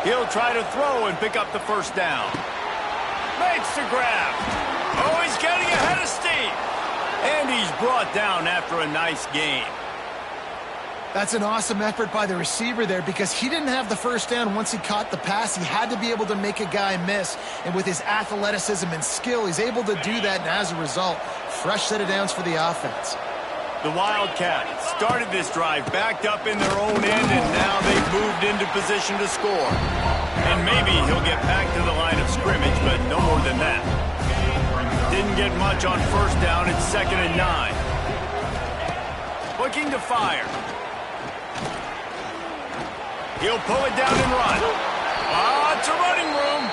He'll try to throw and pick up the first down. Makes the grab. Oh, he's getting ahead of steam. And he's brought down after a nice gain. That's an awesome effort by the receiver there because he didn't have the first down once he caught the pass. He had to be able to make a guy miss. And with his athleticism and skill, he's able to do that. And as a result, fresh set of downs for the offense. The Wildcats started this drive backed up in their own end, and now they've moved into position to score. And maybe he'll get back to the line of scrimmage, but no more than that. Didn't get much on first down. It's 2nd and 9. Looking to fire. He'll pull it down and run. It's a running room.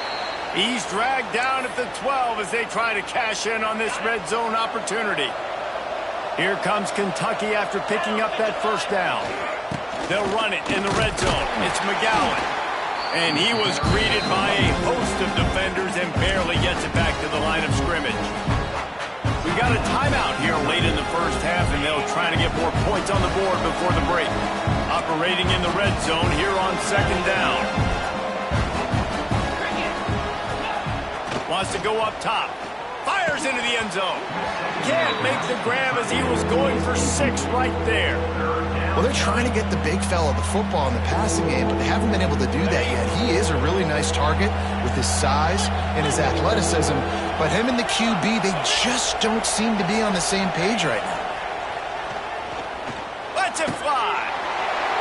He's dragged down at the 12 as they try to cash in on this red zone opportunity. Here comes Kentucky after picking up that first down. They'll run it in the red zone. It's McGowan. And he was greeted by a host of defenders and barely gets it back to the line of scrimmage. We got a timeout here late in the first half, and they'll try to get more points on the board before the break. Operating in the red zone here on 2nd down. Wants to go up top. Fires into the end zone. Can't make the grab as he was going for 6 right there. Well, they're trying to get the big fella the football in the passing game, but they haven't been able to do that yet. He is a really nice target with his size and his athleticism, but him and the QB, they just don't seem to be on the same page right now. Lets it fly.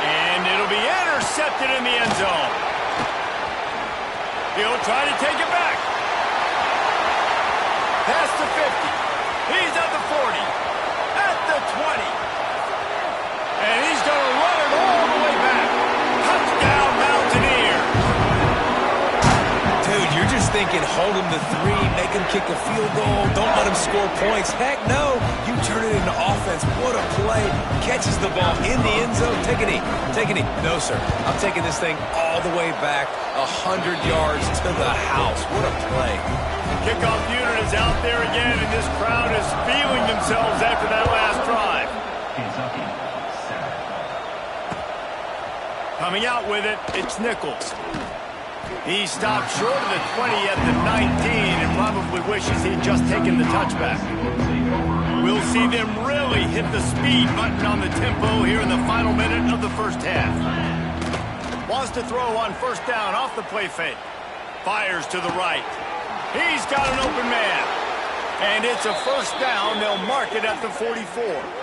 And it'll be intercepted in the end zone. He'll try to take it back. Past the 50. He's at the 40. At the 20. And he's going to run it all the way back. Touchdown, Mountaineer. Dude, you're just thinking hold him to 3, make him kick a field goal, don't let him score points. Heck no, you turn it into offense. What a play. Catches the ball in the end zone. Take a knee. Take a knee. No, sir. I'm taking this thing all the way back 100 yards to the house. What a play. Kickoff unit is out there again, and this crowd is feeling themselves after that last drive. Coming out with it, it's Nichols. He stopped short of the 20 at the 19 and probably wishes he'd just taken the touchback. We'll see them really hit the speed button on the tempo here in the final minute of the first half. Wants to throw on first down off the play fake. Fires to the right. He's got an open man. And it's a first down. They'll mark it at the 44.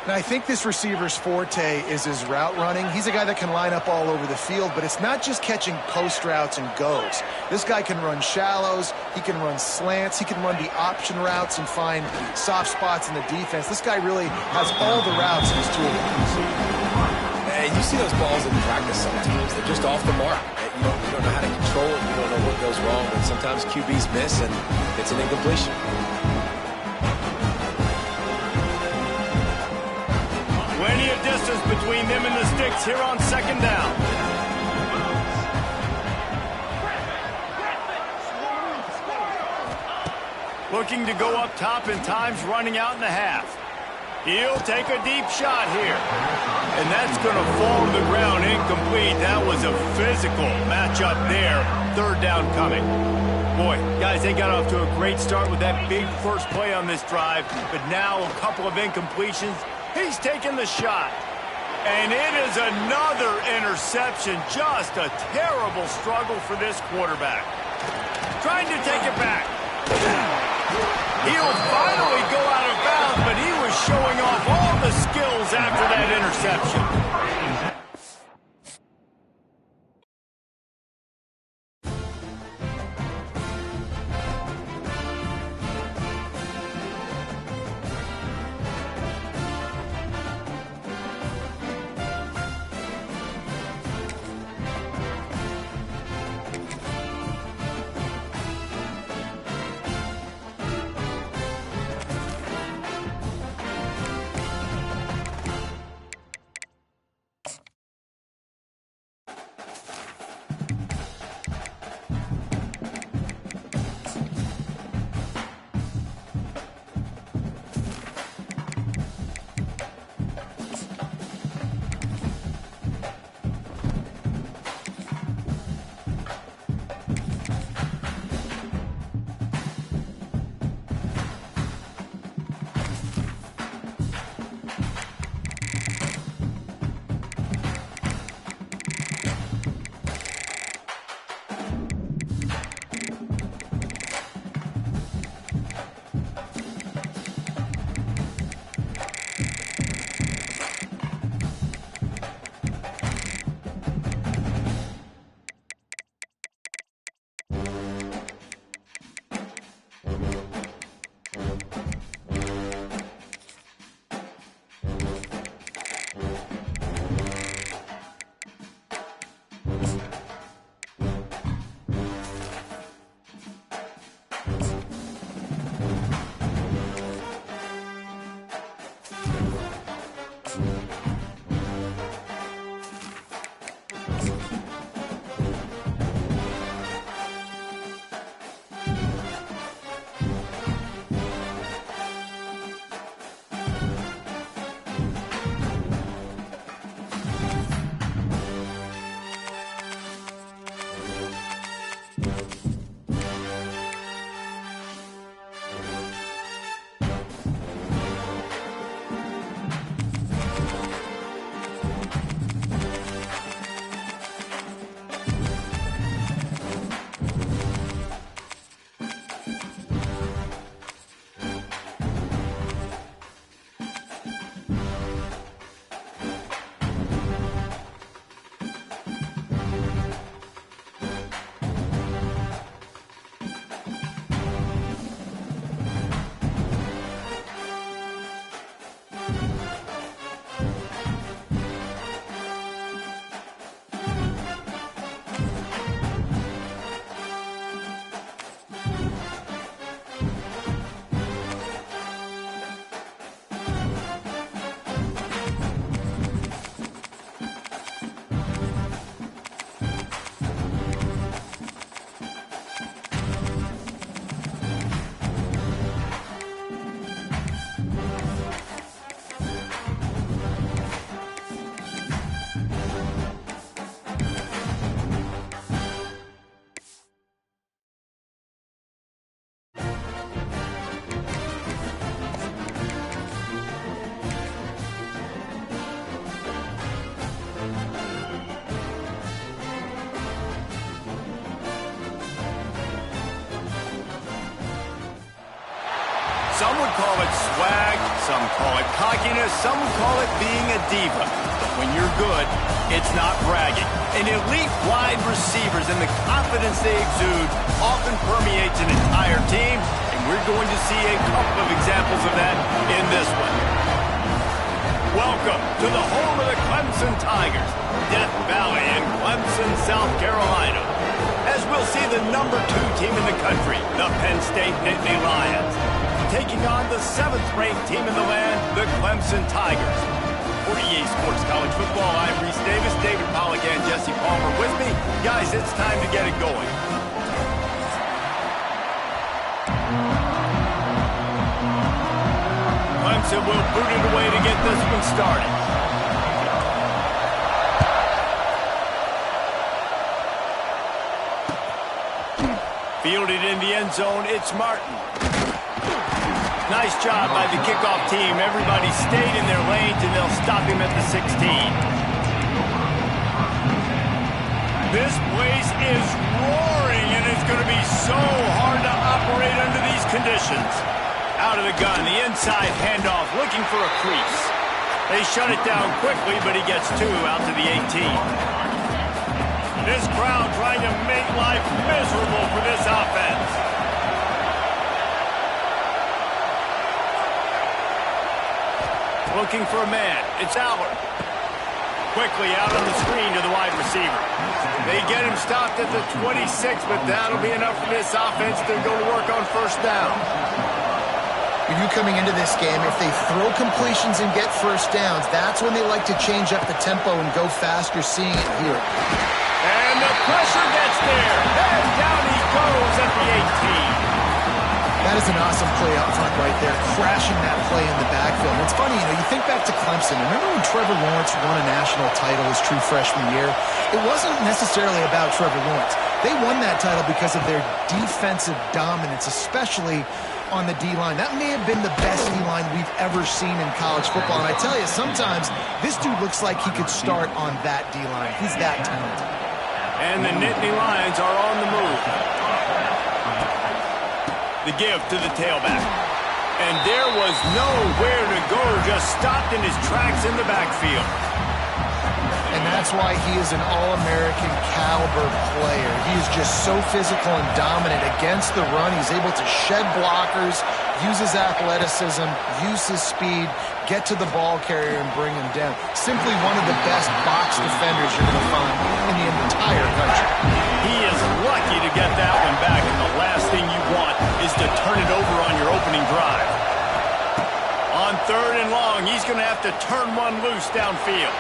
Now, I think this receiver's forte is his route running. He's a guy that can line up all over the field, but it's not just catching post routes and goes. This guy can run shallows, he can run slants, he can run the option routes and find soft spots in the defense. This guy really has all the routes in his toolbox. And you see those balls in practice sometimes. They're just off the mark. You don't know how to control it. You don't know what goes wrong, but sometimes QBs miss, and it's an incompletion. Plenty of distance between them and the sticks here on 2nd down. Looking to go up top, and time's running out in the half. He'll take a deep shot here. And that's going to fall to the ground incomplete. That was a physical matchup there. 3rd down coming. Boy, guys, they got off to a great start with that big first play on this drive. But now a couple of incompletions. He's taking the shot. And it is another interception. Just a terrible struggle for this quarterback. Trying to take it back. He'll finally go out of bounds, but he was showing off all the skills after that interception. Some would call it swag, some call it cockiness, some would call it being a diva. But when you're good, it's not bragging. And elite wide receivers and the confidence they exude often permeates an entire team, and we're going to see a couple of examples of that in this one. Welcome to the home of the Clemson Tigers, Death Valley in Clemson, South Carolina. As we'll see the #2 team in the country, the Penn State Nittany Lions, taking on the 7th-ranked team in the land, the Clemson Tigers. For EA Sports College Football, I'm Reese Davis, David Pollack, and Jesse Palmer with me. Guys, it's time to get it going. Clemson will boot it away to get this one started. Fielded in the end zone, it's Martin. Nice job by the kickoff team. Everybody stayed in their lanes, and they'll stop him at the 16. This place is roaring, and it's going to be so hard to operate under these conditions. Out of the gun, the inside handoff, looking for a crease. They shut it down quickly, but he gets 2 out to the 18. This crowd trying to make life miserable for this offense. Looking for a man. It's Allard. Quickly out on the screen to the wide receiver. They get him stopped at the 26, but that'll be enough for this offense to go to work on first down. You knew coming into this game, if they throw completions and get first downs, that's when they like to change up the tempo and go faster, seeing it here. And the pressure gets there. And down he goes at the 18. That is an awesome play up front right there, crashing that play in the backfield. And it's funny, you think back to Clemson. Remember when Trevor Lawrence won a national title his true freshman year? It wasn't necessarily about Trevor Lawrence. They won that title because of their defensive dominance, especially on the D-line. That may have been the best D-line we've ever seen in college football. And I tell you, sometimes this dude looks like he could start on that D-line. He's that talented. And the Nittany Lions are on the move. The give to the tailback. And there was nowhere to go, just stopped in his tracks in the backfield. And that's why he is an All-American caliber player. He is just so physical and dominant against the run. He's able to shed blockers, use his athleticism, use his speed, get to the ball carrier and bring him down. Simply one of the best box defenders you're going to find in the entire country. He is lucky to get that one back, and the last thing you want is to turn it over on your opening drive. On 3rd and long, he's going to have to turn one loose downfield.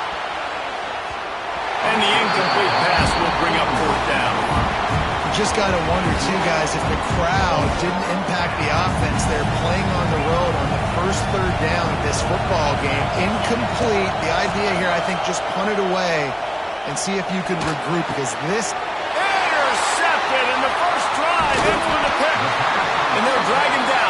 And the incomplete pass will bring up 4th down. You just got to wonder, too, guys, if the crowd didn't impact the offense. They're playing on the road on the first 3rd down of this football game. Incomplete. The idea here, I think, just punt it away and see if you could regroup, because this... Intercepted in the first drive. That's when the pick. And they'll drag him down.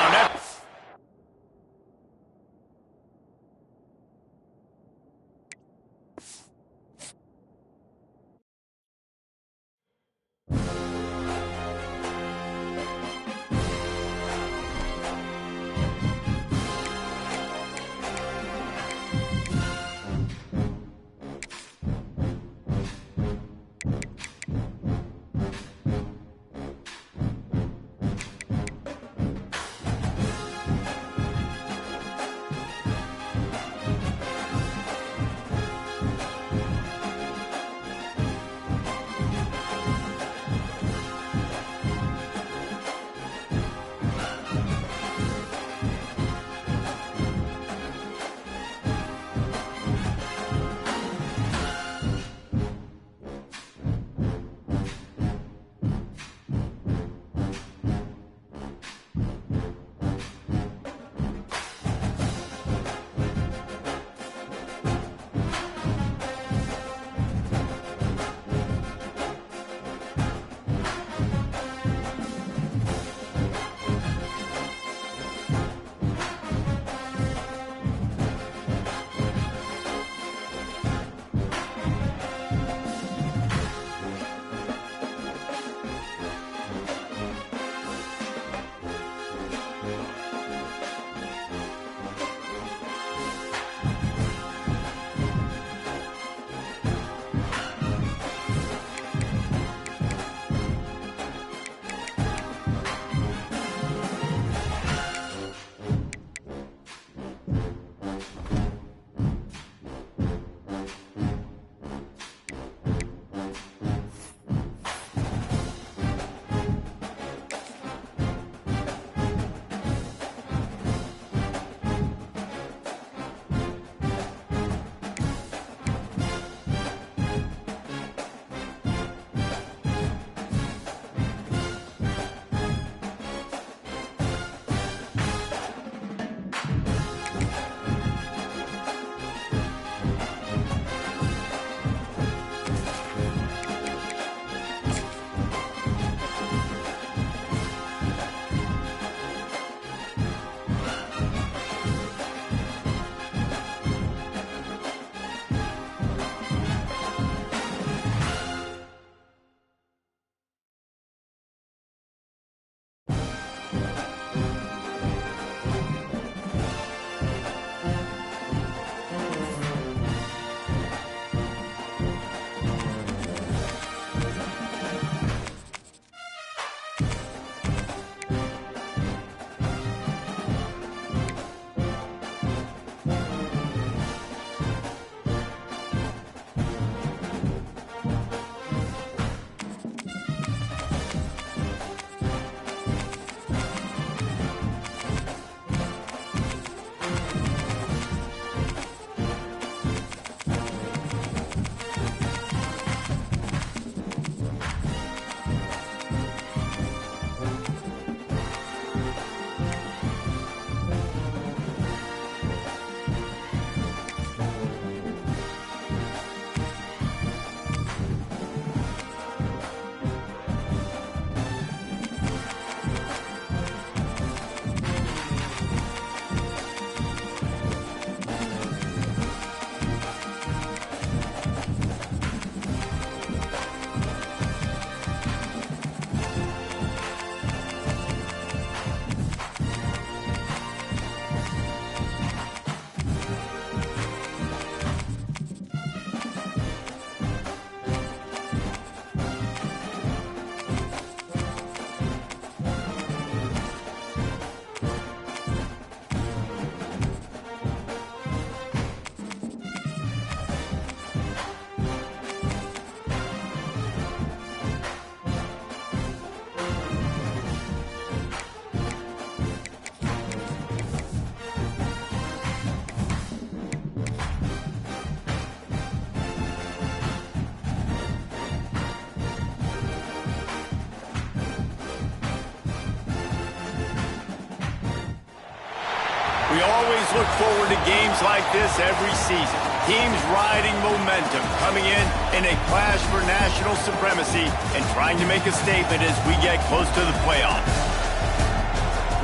always look forward to games like this every season. Teams riding momentum, coming in a clash for national supremacy and trying to make a statement as we get close to the playoffs.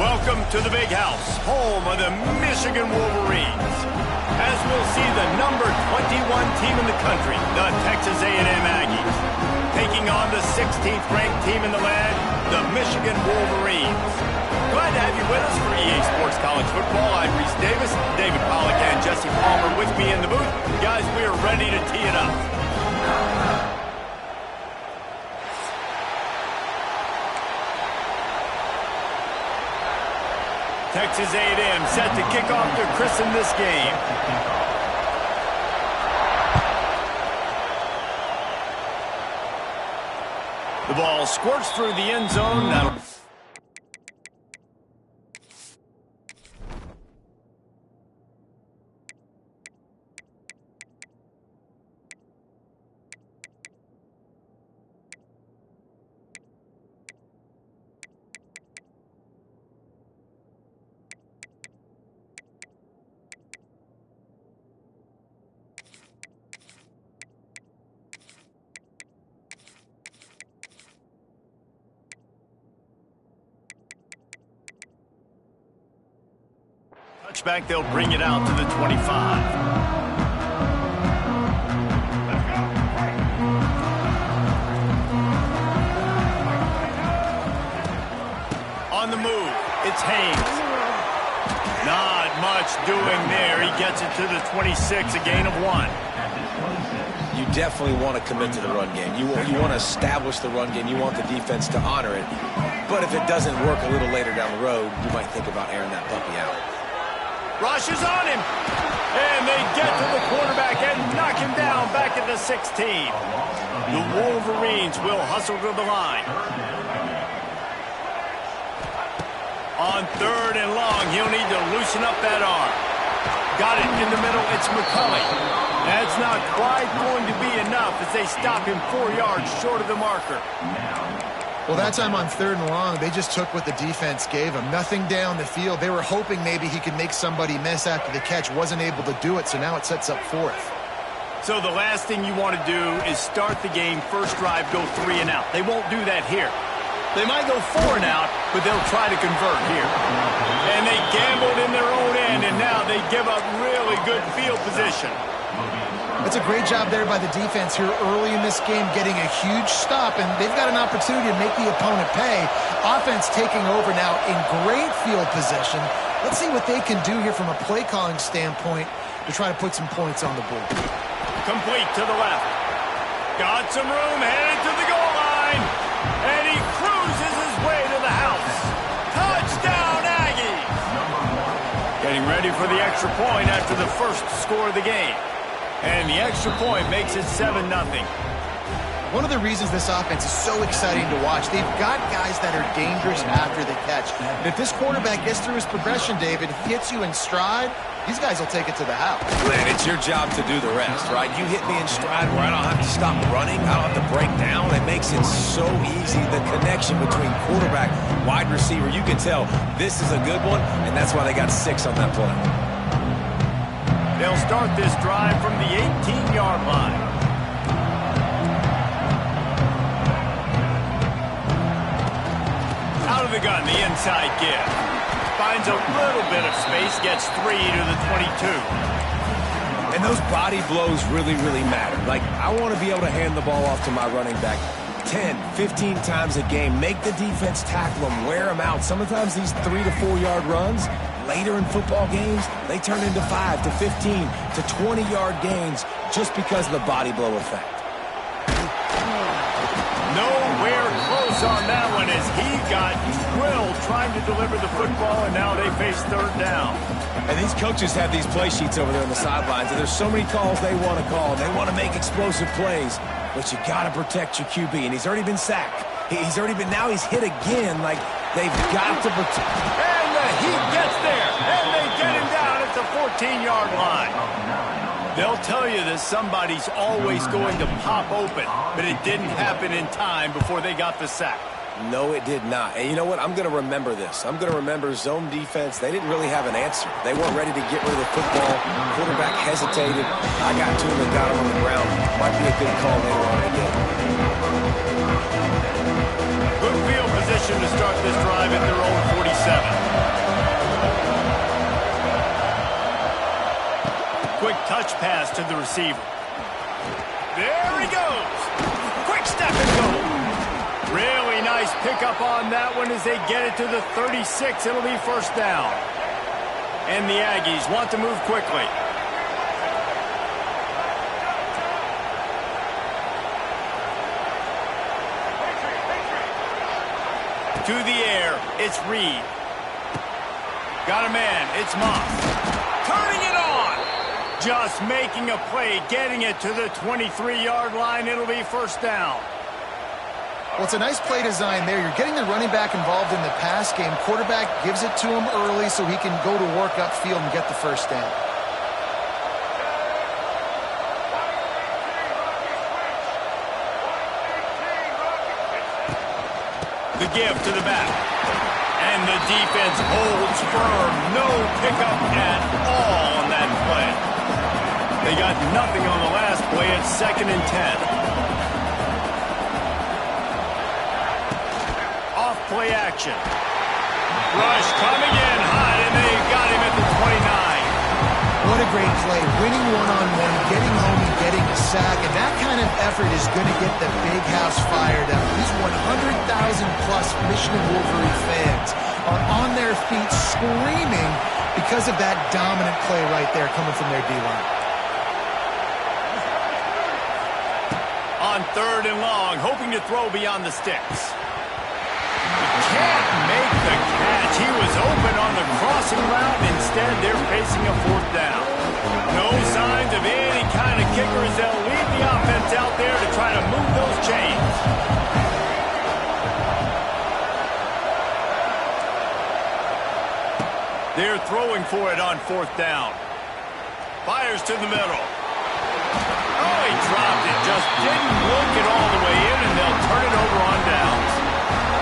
Welcome to the Big House, home of the Michigan Wolverines. As we'll see the number 21 team in the country, the Texas A&M Aggies, taking on the 16th ranked team in the land, the Michigan Wolverines. Glad to have you with us for EA Sports College Football. I'm Reese Davis, David Pollack, and Jesse Palmer with me in the booth. Guys, we are ready to tee it up. Texas A&M set to kick off to christen this game. The ball squirts through the end zone. Touchback, they'll bring it out to the 25. On the move, it's Haynes. Not much doing there. He gets it to the 26, a gain of 1. You definitely want to commit to the run game. You want to establish the run game. You want the defense to honor it. But if it doesn't work a little later down the road, you might think about airing that puppy out. Rushes on him, and they get to the quarterback and knock him down back at the 16. The Wolverines will hustle to the line. On 3rd and long, he'll need to loosen up that arm. Got it in the middle, it's McCulley. That's not quite going to be enough as they stop him 4 yards short of the marker. Well, that time on 3rd and long, they just took what the defense gave them. Nothing down the field. They were hoping maybe he could make somebody miss after the catch. Wasn't able to do it, so now it sets up 4th. So the last thing you want to do is start the game, first drive, go 3 and out. They won't do that here. They might go 4 and out, but they'll try to convert here. And they gambled in their own end, and now they give up really good field position. It's a great job there by the defense here early in this game, getting a huge stop, and they've got an opportunity to make the opponent pay. Offense taking over now in great field position. Let's see what they can do here from a play-calling standpoint to try to put some points on the board. Complete to the left. Got some room, headed to the goal line, and he cruises his way to the house. Touchdown, Aggies! Getting ready for the extra point after the first score of the game. And the extra point makes it 7-0. One of the reasons this offense is so exciting to watch, they've got guys that are dangerous after the catch. And if this quarterback gets through his progression, David, hits you in stride, these guys will take it to the house. Man, it's your job to do the rest, right? You hit me in stride where I don't have to stop running. I don't have to break down. It makes it so easy. The connection between quarterback, wide receiver, you can tell this is a good one, and that's why they got 6 on that play. They'll start this drive from the 18-yard line. Out of the gun, the inside give. Finds a little bit of space, gets 3 to the 22. And those body blows really, really matter. Like, I want to be able to hand the ball off to my running back 10, 15 times a game. Make the defense tackle them, wear them out. Sometimes these 3 to 4 yard runs, later in football games, they turn into 5 to 15 to 20-yard gains just because of the body blow effect. Nowhere close on that one as he got drilled trying to deliver the football, and now they face 3rd down. And these coaches have these play sheets over there on the sidelines, and there's so many calls they want to call. They want to make explosive plays, but you got to protect your QB, and he's already been sacked. Now he's hit again. Like, they've got to protect. And the heat gets there, and they get him down at the 14-yard line. They'll tell you that somebody's always going to pop open, but it didn't happen in time before they got the sack. No, it did not. And you know what? I'm going to remember this. I'm going to remember zone defense. They didn't really have an answer. They weren't ready to get rid of the football. Quarterback hesitated. I got to him and got him on the ground. Might be a good call later on in the game. Good field position to start this drive at their own 47. Quick touch pass to the receiver. There he goes. Quick step and go. Really nice pickup on that one as they get it to the 36. It'll be first down. And the Aggies want to move quickly. To the air, it's Reed. Got a man, it's Moss. Turning it on. Just making a play, getting it to the 23-yard line. It'll be first down. Well, it's a nice play design there. You're getting the running back involved in the pass game. Quarterback gives it to him early so he can go to work upfield and get the first down. The give to the back. And the defense holds firm. No pickup at all on that play. They got nothing on the last play. It's 2nd and 10. Off play action. Rush coming in high, and they got him at the 29. What a great play. Winning one-on-one, getting home and getting a sack, and that kind of effort is going to get the big house fired up. These 100,000-plus Michigan Wolverine fans are on their feet screaming because of that dominant play right there coming from their D-line. On 3rd and long, hoping to throw beyond the sticks. Can't make the catch. He was open on the crossing route. Instead, they're facing a 4th down. No signs of any kind of kickers. They'll lead the offense out there to try to move those chains. They're throwing for it on 4th down. Fires to the middle. Oh, he dropped it. Just didn't look it all the way in, and they'll turn it over on downs.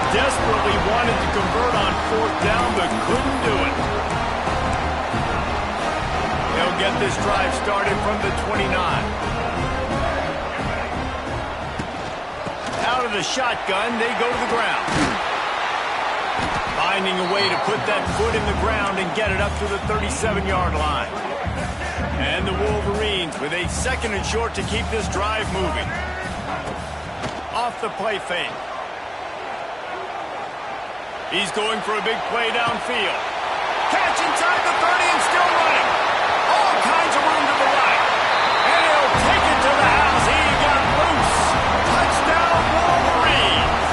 Desperately wanted to convert on 4th down, but couldn't do it. They'll get this drive started from the 29. Out of the shotgun, they go to the ground. Finding a way to put that foot in the ground and get it up to the 37-yard line. And the Wolverines with a 2nd and short to keep this drive moving. Off the play fake. He's going for a big play downfield. Catch inside the 30 and still running. All kinds of room to the right. And he'll take it to the house. He got loose. Touchdown, Wolverines.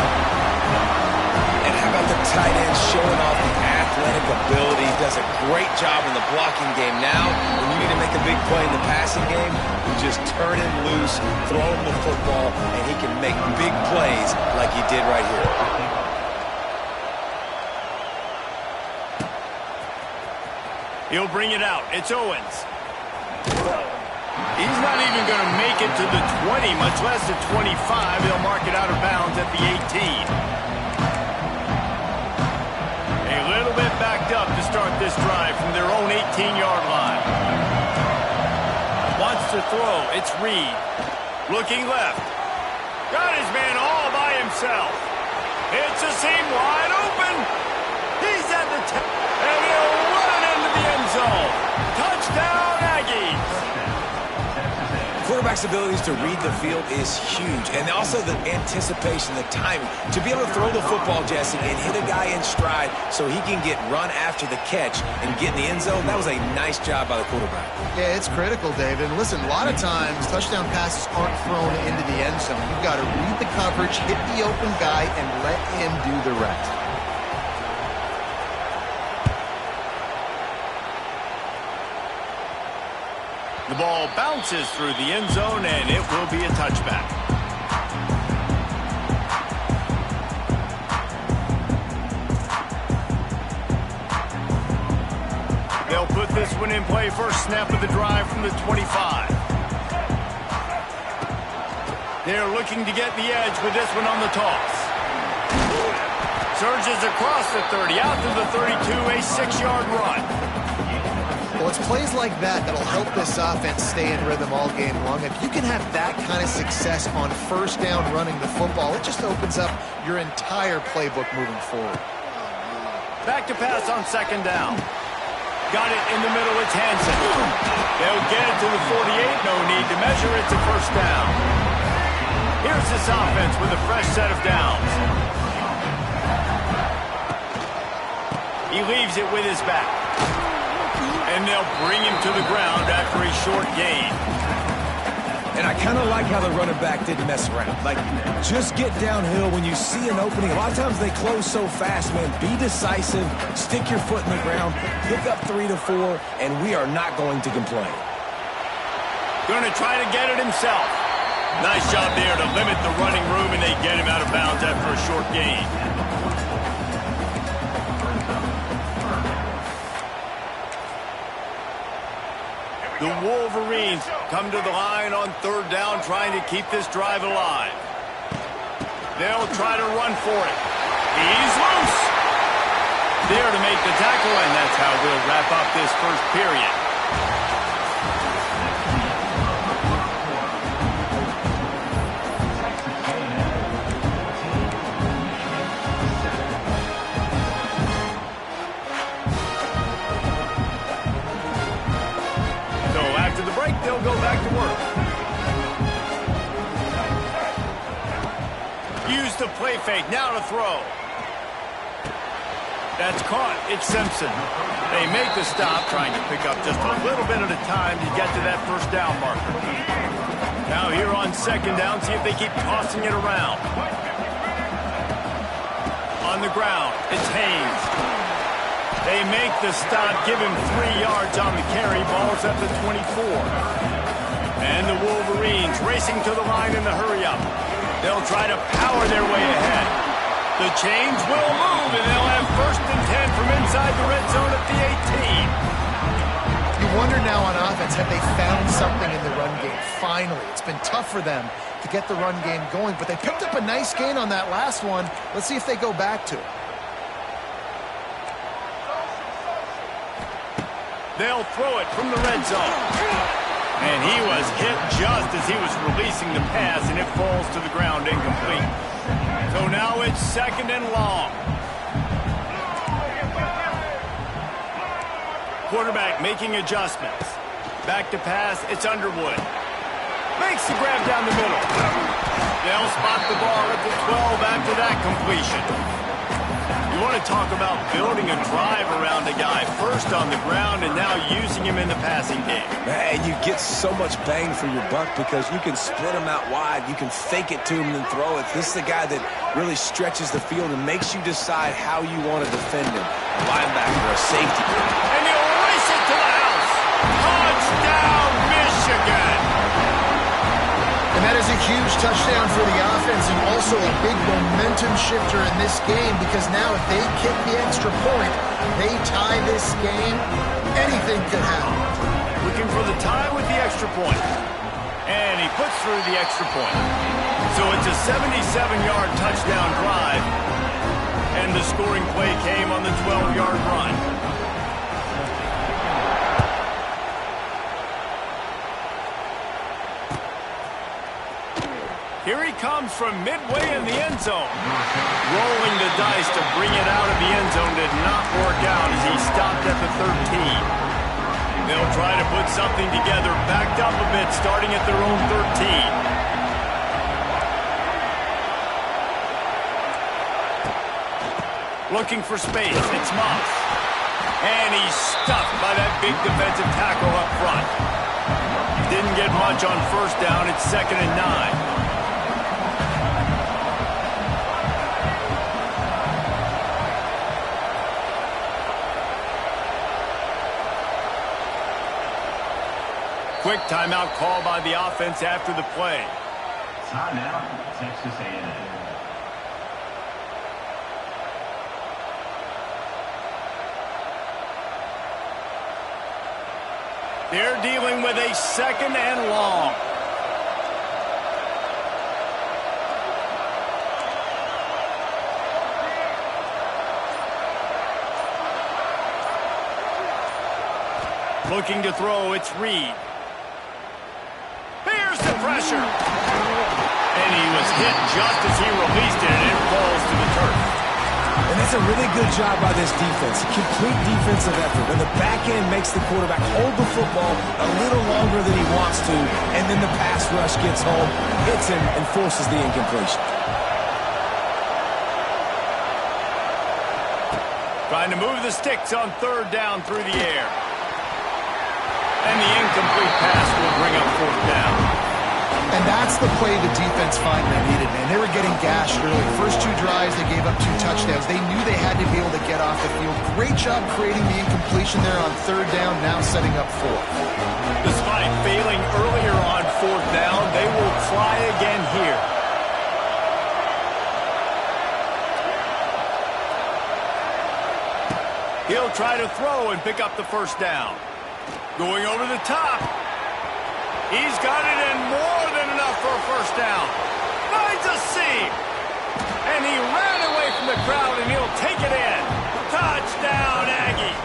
And how about the tight end showing off the athletic ability? Does a great job in the blocking game. Now, when you need to make a big play in the passing game, you just turn him loose, throw him the football, and he can make big plays like he did right here. He'll bring it out. It's Owens. He's not even going to make it to the 20, much less the 25. They'll mark it out of bounds at the 18. Backed up to start this drive from their own 18-yard line. Wants to throw. It's Reed. Looking left. Got his man all by himself. It's a seam wide open. He's at the 10. And he'll run it into the end zone. Touchdown, Aggies. Quarterback's abilities to read the field is huge, and also the anticipation, the timing. To be able to throw the football, Jesse, and hit a guy in stride so he can get run after the catch and get in the end zone, that was a nice job by the quarterback. Yeah, it's critical, David. And listen, a lot of times touchdown passes aren't thrown into the end zone. You've got to read the coverage, hit the open guy, and let him do the rest. The ball bounces through the end zone, and it will be a touchback. They'll put this one in play first snap of the drive from the 25. They're looking to get the edge with this one on the toss. Surges across the 30, out to the 32, a 6-yard run. Well, it's plays like that that'll help this offense stay in rhythm all game long. If you can have that kind of success on first down running the football, it just opens up your entire playbook moving forward. Back to pass on second down. Got it in the middle, it's Hansen. They'll get it to the 48, no need to measure, it's a first down. Here's this offense with a fresh set of downs. He leaves it with his back. And they'll bring him to the ground after a short gain. And I kind of like how the running back didn't mess around. Like, just get downhill when you see an opening. A lot of times they close so fast, man. Be decisive, stick your foot in the ground, pick up 3 to 4, and we are not going to complain. Going to try to get it himself. Nice job there to limit the running room, and they get him out of bounds after a short gain. The Wolverines come to the line on third down, trying to keep this drive alive. They'll try to run for it. He's loose. There to make the tackle, and that's how we'll wrap up this first period. They'll go back to work. Use the play fake, now to throw. That's caught, it's Simpson. They make the stop, trying to pick up just a little bit at a time to get to that first down marker. Now here on second down, see if they keep tossing it around. On the ground, it's Haynes. They make the stop, give him 3 yards on the carry. Ball's at the 24. And the Wolverines racing to the line in the hurry-up. They'll try to power their way ahead. The chains will move, and they'll have 1st and 10 from inside the red zone at the 18. You wonder now on offense, have they found something in the run game? Finally, it's been tough for them to get the run game going, but they picked up a nice gain on that last one. Let's see if they go back to it. They'll throw it from the red zone. And he was hit just as he was releasing the pass, and it falls to the ground incomplete. So now it's 2nd and long. Quarterback making adjustments. Back to pass, it's Underwood. Makes the grab down the middle. They'll spot the ball at the 12 after that completion. You want to talk about building a drive around a guy, first on the ground and now using him in the passing game. And you get so much bang for your buck because you can split him out wide. You can fake it to him and then throw it. This is the guy that really stretches the field and makes you decide how you want to defend him. A linebacker, a safety. And he'll race it to the house. Touchdown, Michigan. And that is a huge touchdown for the offense and also a big momentum shifter in this game because now if they kick the extra point, they tie this game, anything could happen. Looking for the tie with the extra point. And he puts through the extra point. So it's a 77-yard touchdown drive. And the scoring play came on the 12-yard run. Here he comes from midway in the end zone. Rolling the dice to bring it out of the end zone did not work out as he stopped at the 13. They'll try to put something together, backed up a bit, starting at their own 13. Looking for space, it's Moss. And he's stuffed by that big defensive tackle up front. Didn't get much on first down, it's 2nd and 9. Quick timeout call by the offense after the play. Timeout, Texas A&M. They're dealing with a 2nd and long. Looking to throw, it's Reed. Here's the pressure. And he was hit just as he released it, and it falls to the turf. And that's a really good job by this defense. Complete defensive effort. When the back end makes the quarterback hold the football a little longer than he wants to, and then the pass rush gets home, hits him, and forces the incompletion. Trying to move the sticks on third down through the air. And the incomplete pass will bring up fourth down. And that's the play the defense finally needed, man. They were getting gashed early. First 2 drives, they gave up 2 touchdowns. They knew they had to be able to get off the field. Great job creating the incompletion there on third down, now setting up fourth. Despite failing earlier on fourth down, they will try again here. He'll try to throw and pick up the first down. Going over the top. He's got it in more than enough for a first down. Finds a seam. And he ran away from the crowd, and he'll take it in. Touchdown, Aggie.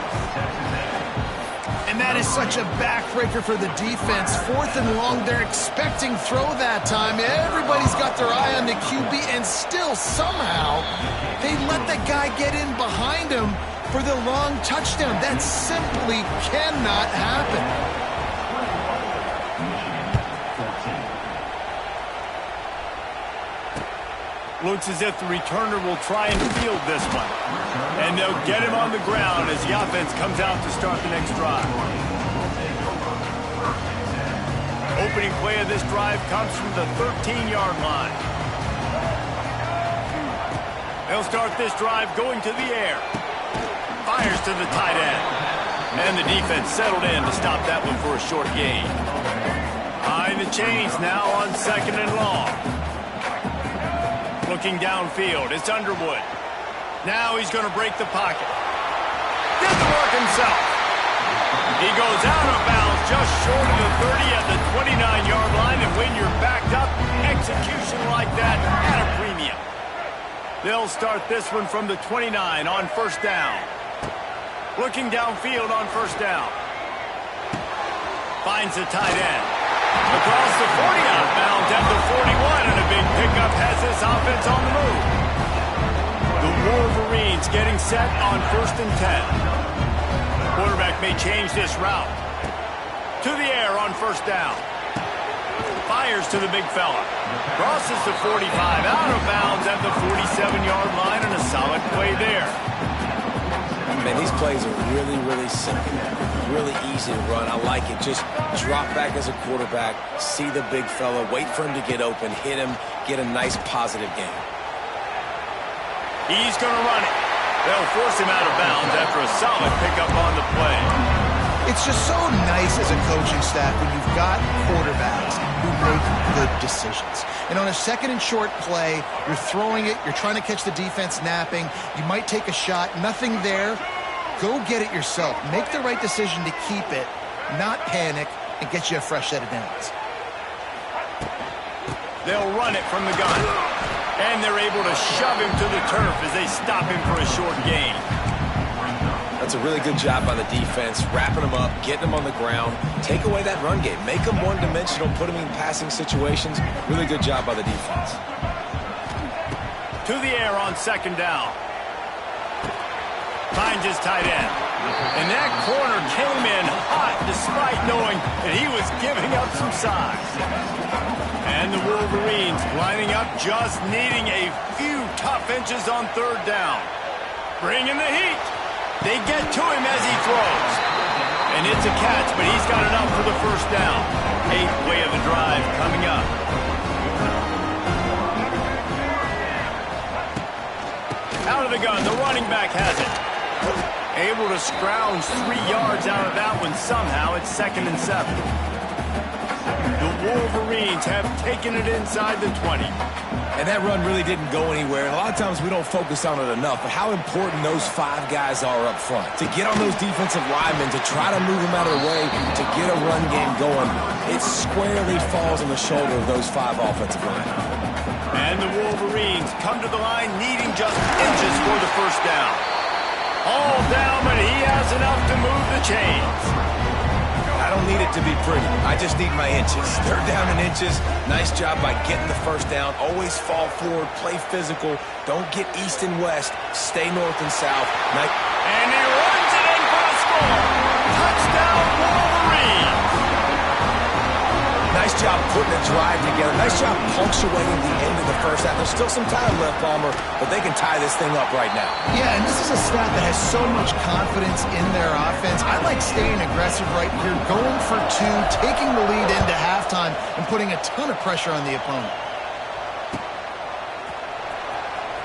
And that is such a backbreaker for the defense. 4th and long, they're expecting throw that time. Everybody's got their eye on the QB, and still somehow they let that guy get in behind him for the long touchdown. That simply cannot happen. Looks as if the returner will try and field this one. And they'll get him on the ground as the offense comes out to start the next drive. Opening play of this drive comes from the 13-yard line. They'll start this drive going to the air. Fires to the tight end. And the defense settled in to stop that one for a short gain. Behind the chains now on 2nd and long. Looking downfield, it's Underwood. Now he's going to break the pocket. Did the work himself. He goes out of bounds just short of the 30 at the 29-yard line, and when you're backed up, execution like that at a premium. They'll start this one from the 29 on first down. Looking downfield on first down. Finds the tight end. Across the 40 out of bounds at the 41, and a big pickup has this offense on the move. The Wolverines getting set on 1st and 10. Quarterback may change this route. To the air on first down. Fires to the big fella. Crosses the 45 out of bounds at the 47-yard line, and a solid play there. Man, these plays are really, really simple. Really easy to run. I like it. Just drop back as a quarterback, see the big fella, wait for him to get open, hit him, get a nice positive game. He's going to run it. They'll force him out of bounds after a solid pickup on the play. It's just so nice as a coaching staff when you've got quarterbacks who make good decisions. And on a 2nd and short play, you're throwing it, you're trying to catch the defense napping, you might take a shot, nothing there. Go get it yourself. Make the right decision to keep it, not panic, and get you a fresh set of downs. They'll run it from the gun. And they're able to shove him to the turf as they stop him for a short gain. That's a really good job by the defense, wrapping him up, getting him on the ground, take away that run game, make him one-dimensional, put him in passing situations. Really good job by the defense. To the air on 2nd down. Finds his tight end. And that corner came in hot despite knowing that he was giving up some size. And the Wolverines lining up, just needing a few tough inches on third down. Bringing the heat. They get to him as he throws. And it's a catch, but he's got enough for the first down. 8th play of the drive coming up. Out of the gun, the running back has it. Able to scrounge 3 yards out of that one somehow. It's 2nd and 7. The Wolverines have taken it inside the 20. And that run really didn't go anywhere. And a lot of times we don't focus on it enough, but how important those 5 guys are up front. To get on those defensive linemen, to try to move them out of the way, to get a run game going, it squarely falls on the shoulder of those 5 offensive linemen. And the Wolverines come to the line needing just inches for the first down. All down, but he has enough to move the chains. don't need it to be pretty. I just need my inches. They're down in inches. Nice job by getting the first down. Always fall forward, play physical. Don't get east and west. Stay north and south. And he runs it in for a score. Touchdown, Wolverine. Nice job putting a drive together. Nice job punctuating the end of the first half. There's still some time left, Palmer, but they can tie this thing up right now. Yeah, and this is a staff that has so much confidence in their offense. I like staying aggressive right here, going for two, taking the lead into halftime, and putting a ton of pressure on the opponent.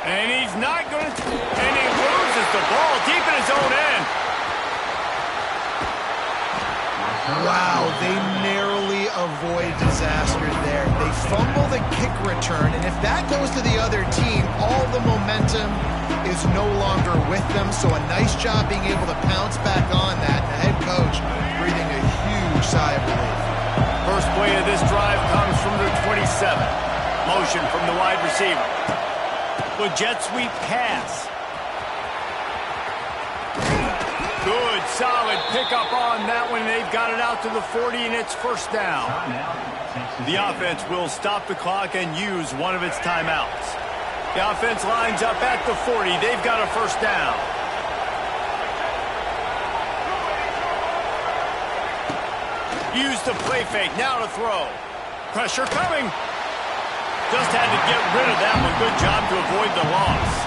And he's not going to... And he loses the ball deep in his own end. Wow, they narrowly avoid disaster there. They fumble the kick return, and if that goes to the other team, all the momentum is no longer with them. So a nice job being able to pounce back on that, and the head coach breathing a huge sigh of relief. First play of this drive comes from the 27. Motion from the wide receiver. With jet sweep pass. Good, solid pickup on that one. They've got it out to the 40, and it's first down. The offense will stop the clock and use one of its timeouts. The offense lines up at the 40. They've got a first down. Use the play fake. Now to throw. Pressure coming. Just had to get rid of that one. Good job to avoid the loss.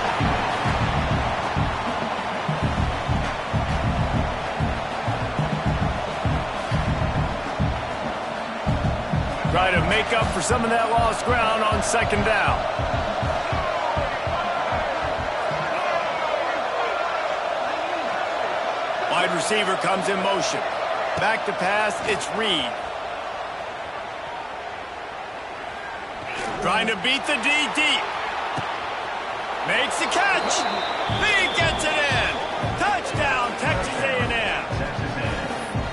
Try to make up for some of that lost ground on second down. Wide receiver comes in motion. Back to pass, it's Reed. Trying to beat the D deep. Makes the catch. Reed gets it in. Touchdown, Texas A&M.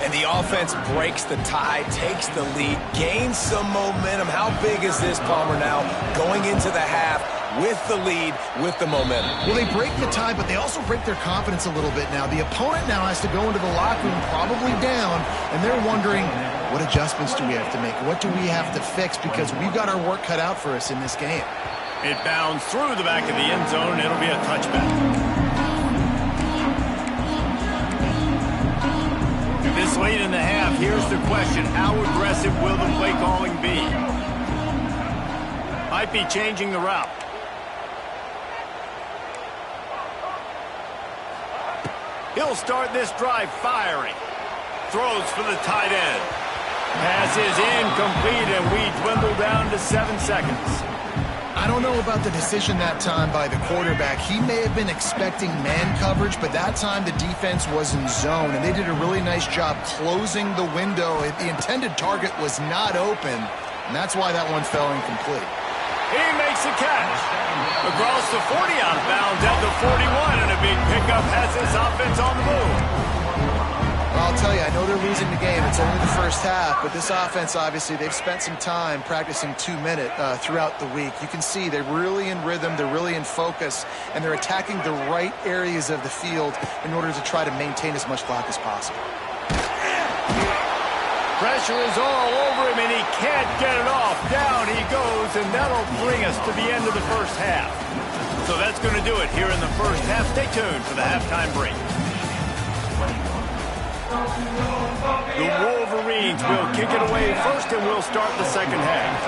And the offense breaks the tie, takes the lead, gains some momentum. How big is this, Palmer, now going into the half with the lead, with the momentum? Well, they break the tie, but they also break their confidence a little bit now. The opponent now has to go into the locker room probably down, and they're wondering, what adjustments do we have to make? What do we have to fix? Because we've got our work cut out for us in this game. It bounds through the back of the end zone, and it'll be a touchback. This late in the half, here's the question. How aggressive will the play calling be? Might be changing the route. He'll start this drive firing. Throws for the tight end. Pass is incomplete, and we dwindle down to 7 seconds. I don't know about the decision that time by the quarterback. He may have been expecting man coverage, but that time the defense was in zone, and they did a really nice job closing the window. The intended target was not open, and that's why that one fell incomplete. He makes the catch. Across the 40 out of bounds at the 41, and a big pickup has this offense on the move. Well, I'll tell you, I know they're losing the game. It's only the first half, but this offense, obviously, they've spent some time practicing 2-minute throughout the week. You can see they're really in rhythm, they're really in focus, and they're attacking the right areas of the field in order to try to maintain as much clock as possible. Pressure is all over him, and he can't get it off. Down he goes, and that'll bring us to the end of the first half. So that's going to do it here in the first half. Stay tuned for the halftime break. The Wolverines will kick it away first, and we'll start the second half.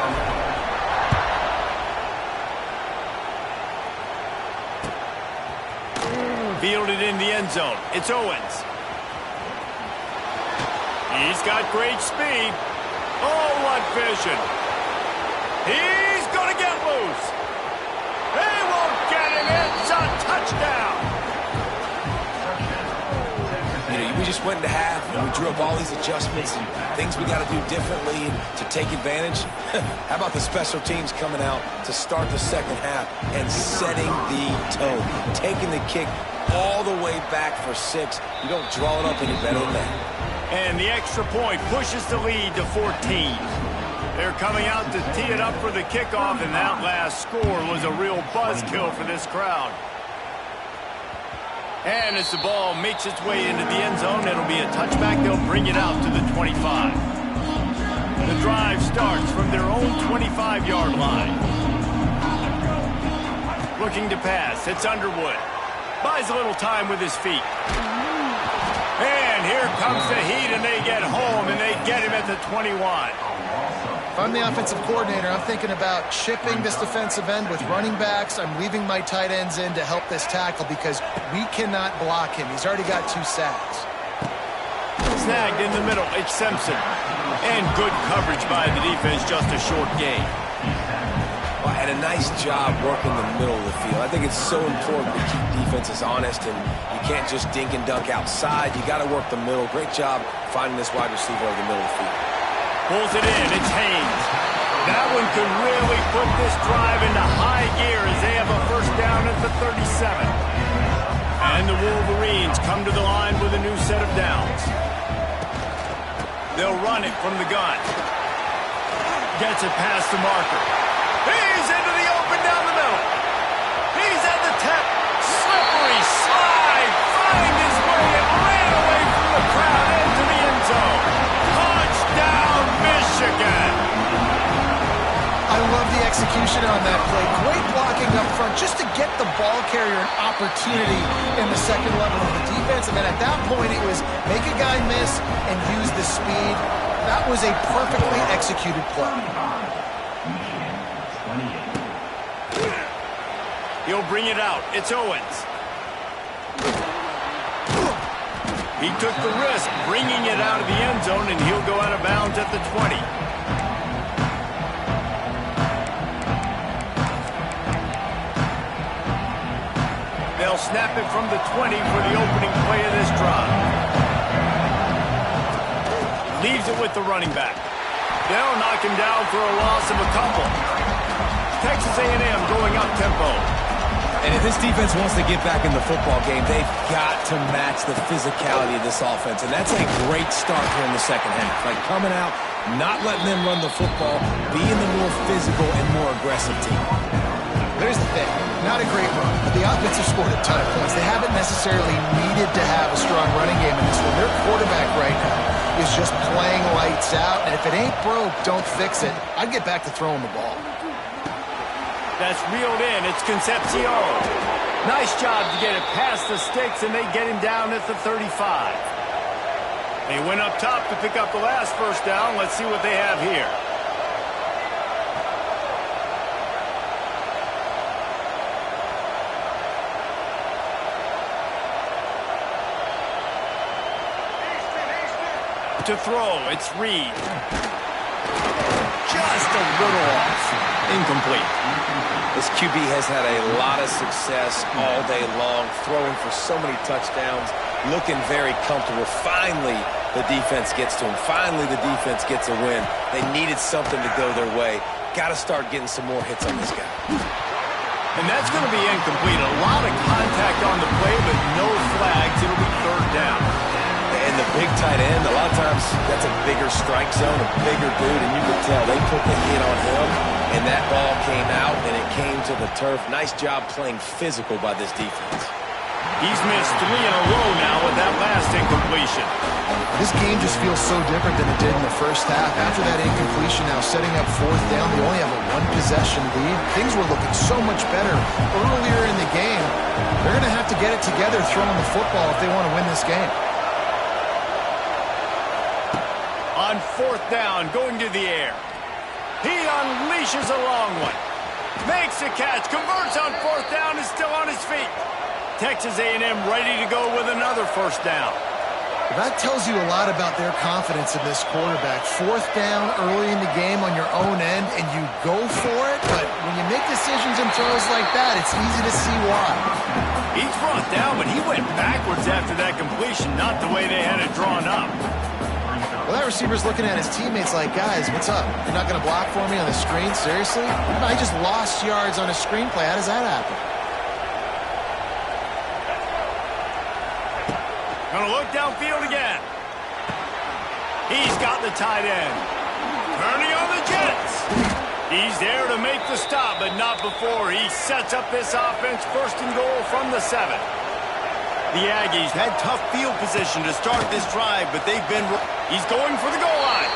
Fielded in the end zone. It's Owens. He's got great speed. Oh, what vision. He's going to get loose. They won't get him. It's a touchdown. We just went into half, and we drew up all these adjustments and things we got to do differently to take advantage. How about the special teams coming out to start the second half and setting the tone, taking the kick all the way back for 6. You don't draw it up any better than that. And the extra point pushes the lead to 14. They're coming out to tee it up for the kickoff, and that last score was a real buzzkill for this crowd. And as the ball makes its way into the end zone, it'll be a touchback. They'll bring it out to the 25. The drive starts from their own 25-yard line. Looking to pass. It's Underwood. Buys a little time with his feet. And here comes the heat, and they get home, and they get him at the 21. If I'm the offensive coordinator, I'm thinking about chipping this defensive end with running backs. I'm leaving my tight ends in to help this tackle because we cannot block him. He's already got 2 sacks. Snagged in the middle. It's Simpson. And good coverage by the defense, just a short gain. Well, and a nice job working the middle of the field. I think it's so important to keep defenses honest, and you can't just dink and dunk outside. You got to work the middle. Great job finding this wide receiver over the middle of the field. Pulls it in. It's Haynes. That one could really put this drive into high gear as they have a first down at the 37. And the Wolverines come to the line with a new set of downs. They'll run it from the gun. Gets it past the marker. He's into the open down the middle. He's at the 10. Slippery slide. Find his way and ran away from the crowd into the end zone. Touchdown, Michigan. I love the execution on that play. Great blocking up front just to get the ball carrier an opportunity in the second level of the defense. And then at that point, it was make a guy miss and use the speed. That was a perfectly executed play. He'll bring it out. It's Owens. He took the risk bringing it out of the end zone, and he'll go out of bounds at the 20. They'll snap it from the 20 for the opening play of this drive. Leaves it with the running back. They'll knock him down for a loss of a couple. Texas A&M going up tempo. And if this defense wants to get back in the football game, they've got to match the physicality of this offense. And that's a great start here in the second half. Like coming out, not letting them run the football, being the more physical and more aggressive team. Here's the thing. Not a great run, but the offense has scored a ton of points. They haven't necessarily needed to have a strong running game in this one. Their quarterback right now is just playing lights out. And if it ain't broke, don't fix it. I'd get back to throwing the ball. That's reeled in. It's Concepcion. Nice job to get it past the sticks, and they get him down at the 35. They went up top to pick up the last first down. Let's see what they have here. To throw, it's Reed. Just a little off. Incomplete. This QB has had a lot of success all day long, throwing for so many touchdowns, looking very comfortable. Finally, the defense gets to him. Finally, the defense gets a win. They needed something to go their way. Got to start getting some more hits on this guy. And that's going to be incomplete. A lot of contact on the play, but no flags. It'll be third down. And the big tight end, a lot of times that's a bigger strike zone, a bigger dude, and you can tell they put the hit on him, and that ball came out, and it came to the turf. Nice job playing physical by this defense. He's missed 3 in a row now with that last incompletion. This game just feels so different than it did in the first half. After that incompletion, now setting up fourth down, they only have a 1-possession lead. Things were looking so much better earlier in the game. They're going to have to get it together throwing the football if they want to win this game. On fourth down, going to the air. He unleashes a long one. Makes a catch, converts on fourth down, is still on his feet. Texas A&M ready to go with another first down. That tells you a lot about their confidence in this quarterback. Fourth down early in the game on your own end, and you go for it, but when you make decisions and throws like that, it's easy to see why. He's brought down, but he went backwards after that completion, not the way they had it drawn up. Well, that receiver's looking at his teammates like, guys, what's up? You're not going to block for me on the screen? Seriously? I just lost yards on a screenplay. How does that happen? Gonna look downfield again. He's got the tight end. Turning on the Jets. He's there to make the stop, but not before. He sets up this offense first and goal from the 7. The Aggies had tough field position to start this drive, but they've been... He's going for the goal line.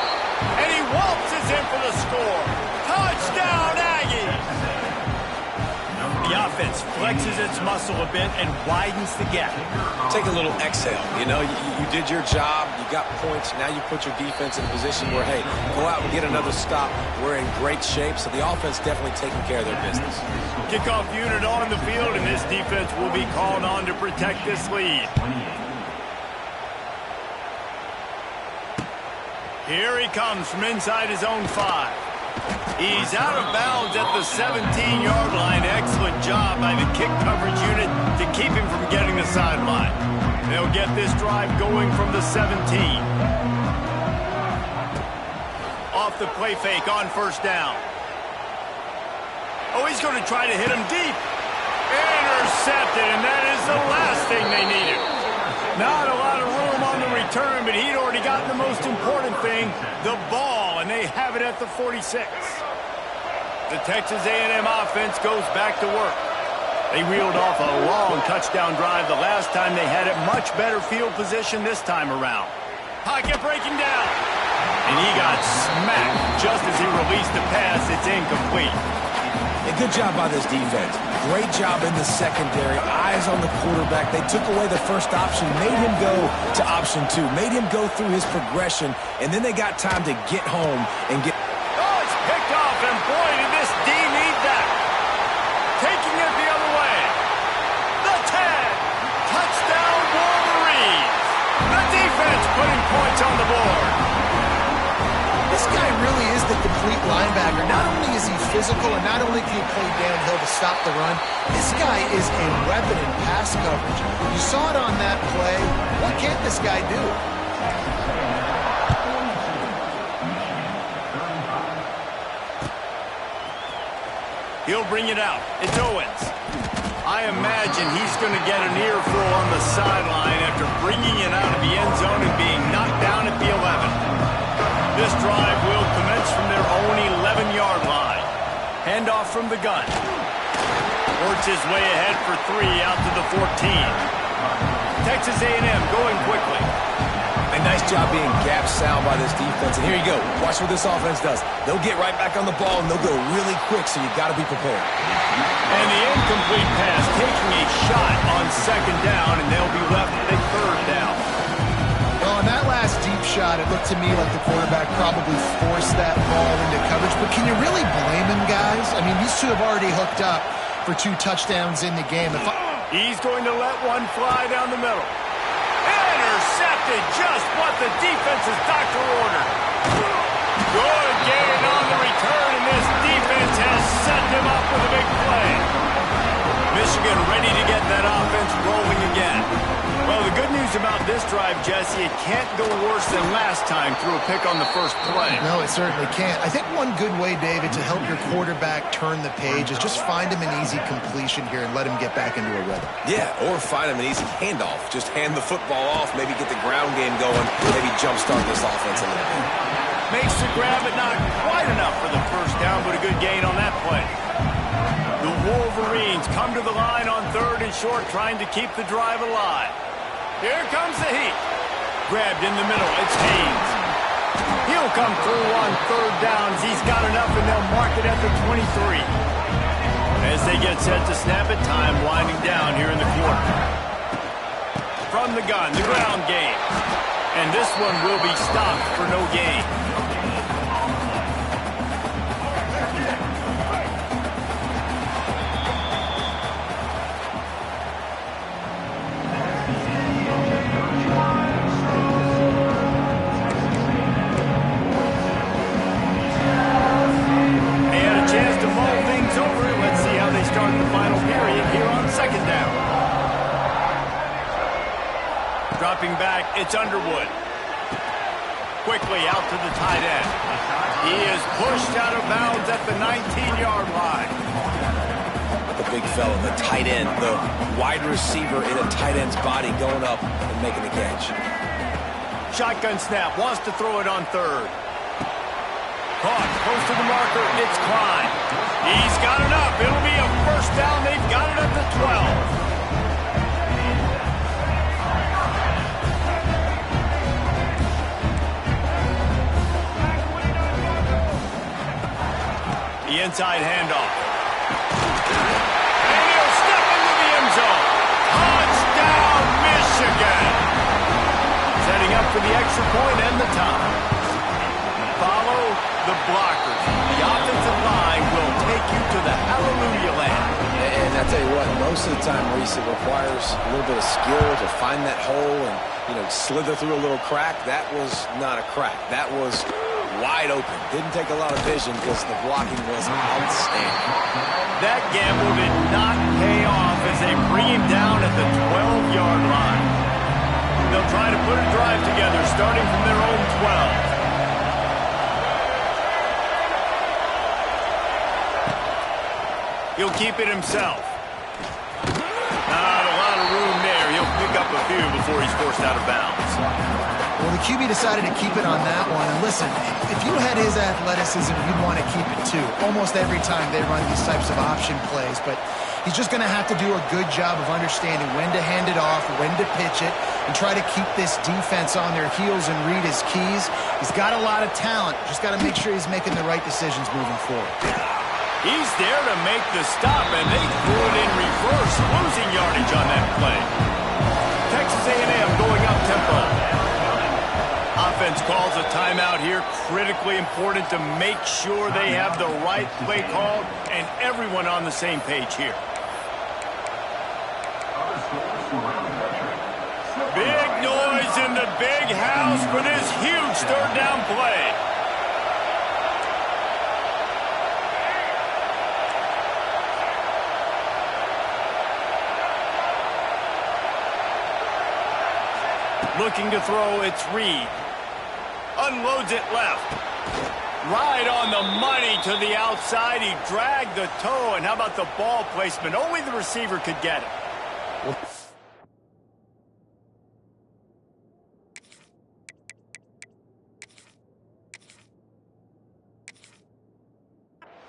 And he waltzes in for the score. Touchdown, Aggies! The offense flexes its muscle a bit and widens the gap. Take a little exhale. You know, you did your job. You got points. Now you put your defense in a position where, hey, go out and get another stop. We're in great shape, so the offense definitely taking care of their business. Kickoff unit on the field, and this defense will be called on to protect this lead. Here he comes from inside his own 5. He's out of bounds at the 17-yard line. Excellent job by the kick coverage unit to keep him from getting the sideline. They'll get this drive going from the 17. Off the play fake on first down. Oh, he's going to try to hit him deep. Intercepted, and that is the last thing they needed. Not a lot of room on the return, but he'd already gotten the most important thing, the ball, and they have it at the 46. The Texas A&M offense goes back to work. They reeled off a long touchdown drive the last time. They had it much better field position this time around. Pocket breaking down. And he got smacked just as he released the pass. It's incomplete. A good job by this defense. Great job in the secondary. Eyes on the quarterback. They took away the first option, made him go to option 2, made him go through his progression, and then they got time to get home and get... Oh, it's picked off, and boy, did this D need that. Taking it the other way. The 10. Touchdown, Wolverines. The defense putting points on the board. This guy really is the complete linebacker. Not only is he physical, and not only can he play downhill to stop the run, this guy is a weapon in pass coverage. You saw it on that play. What can't this guy do? He'll bring it out. It's Owens. I imagine he's going to get an earful on the sideline after bringing it out of the end zone and being knocked down at the 11. This drive will commence from their own 11-yard line. Handoff from the gun. Works his way ahead for 3 out to the 14. Texas A&M going quickly. A nice job being gap sound by this defense. And here you go. Watch what this offense does. They'll get right back on the ball, and they'll go really quick, so you got to be prepared. And the incomplete pass taking a shot on second down, and they'll be left with a third down. Well, on that last deep shot, it looked to me like the quarterback probably forced that ball into coverage. But can you really blame him, guys? I mean, these two have already hooked up for 2 touchdowns in the game. He's going to let one fly down the middle. Intercepted, just what the defense's doctor ordered. Good gain on the return, and this defense has set him up with a big play. Michigan ready to get that offense rolling again. Well, the good news about this drive, Jesse, it can't go worse than last time through a pick on the first play. No, it certainly can't. I think one good way, David, to help your quarterback turn the page is just find him an easy completion here and let him get back into a rhythm. Yeah, or find him an easy handoff. Just hand the football off, maybe get the ground game going, maybe jumpstart this offense a little bit. Makes the grab, but not quite enough for the first down, but a good gain on that play. The Wolverines come to the line on 3rd and short, trying to keep the drive alive. Here comes the heat. Grabbed in the middle. It's Haynes. He'll come through on 3rd downs. He's got enough, and they'll mark it at the 23. As they get set to snap it, time winding down here in the quarter. From the gun, the ground game. And this one will be stopped for no gain. Dropping back, it's Underwood. Quickly out to the tight end. He is pushed out of bounds at the 19-yard line. The big fella, the tight end, the wide receiver in a tight end's body going up and making the catch. Shotgun snap, wants to throw it on 3rd. Caught, close to the marker, it's Klein. He's got it up, it'll be a first down, they've got it at the 12. onside handoff. And he'll step into the end zone. Touchdown, Michigan. Setting up for the extra point and the tie. Follow the blockers. The offensive line will take you to the hallelujah land. And I tell you what, most of the time, Reese, it requires a little bit of skill to find that hole and, slither through a little crack. That was not a crack. That was wide open. Didn't take a lot of vision because the blocking was outstanding. That gamble did not pay off as they bring him down at the 12-yard line. They'll try to put a drive together starting from their own 12. He'll keep it himself. Not a lot of room there. He'll pick up a few before he's forced out of bounds. Well, the QB decided to keep it on that one. And listen, if you had his athleticism, you'd want to keep it too. Almost every time they run these types of option plays. But he's just going to have to do a good job of understanding when to hand it off, when to pitch it, and try to keep this defense on their heels and read his keys. He's got a lot of talent. Just got to make sure he's making the right decisions moving forward. He's there to make the stop, and they threw it in reverse, losing yardage on that play. Texas A&M going up tempo. Offense calls a timeout here. Critically important to make sure they have the right play called and everyone on the same page here. Big noise in the big house for this huge third down play. Looking to throw, it's Reed. Unloads it left. Right on the money to the outside. He dragged the toe, and how about the ball placement? Only the receiver could get it.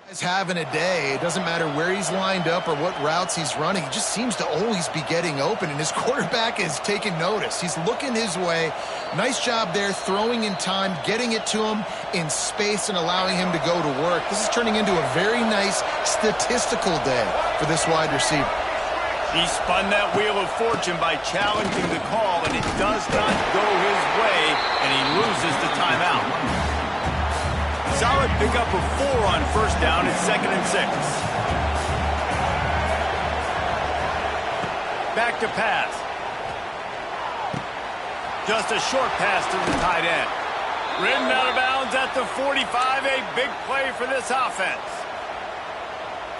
He's having a day. It doesn't matter where he's lined up or what routes he's running. He just seems to always be getting open, and his quarterback is taking notice. He's looking his way. Nice job there, throwing in time, getting it to him in space and allowing him to go to work. This is turning into a very nice statistical day for this wide receiver. He spun that wheel of fortune by challenging the call, and it does not go his way, and he loses the timeout. Solid pickup of 4 on first down. It's 2nd and 6. Back to pass. Just a short pass to the tight end. Ridden out of bounds at the 45. A big play for this offense.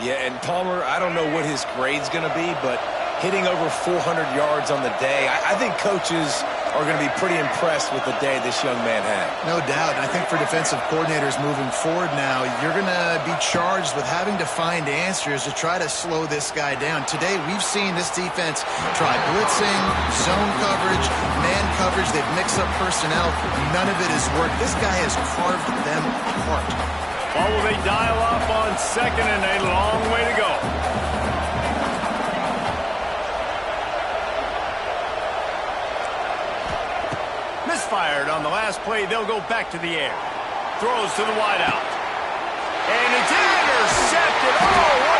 Yeah, and Palmer, I don't know what his grade's going to be, but hitting over 400 yards on the day, I think coaches are going to be pretty impressed with the day this young man had. No doubt. And I think for defensive coordinators moving forward now, you're going to be charged with having to find answers to try to slow this guy down. Today, we've seen this defense try blitzing, zone coverage, man coverage. They've mixed up personnel. None of it has worked. This guy has carved them apart. Well, will they dial up on 2nd and a long way to go? Misfired on the last play. They'll go back to the air. Throws to the wideout. And it's intercepted. Oh,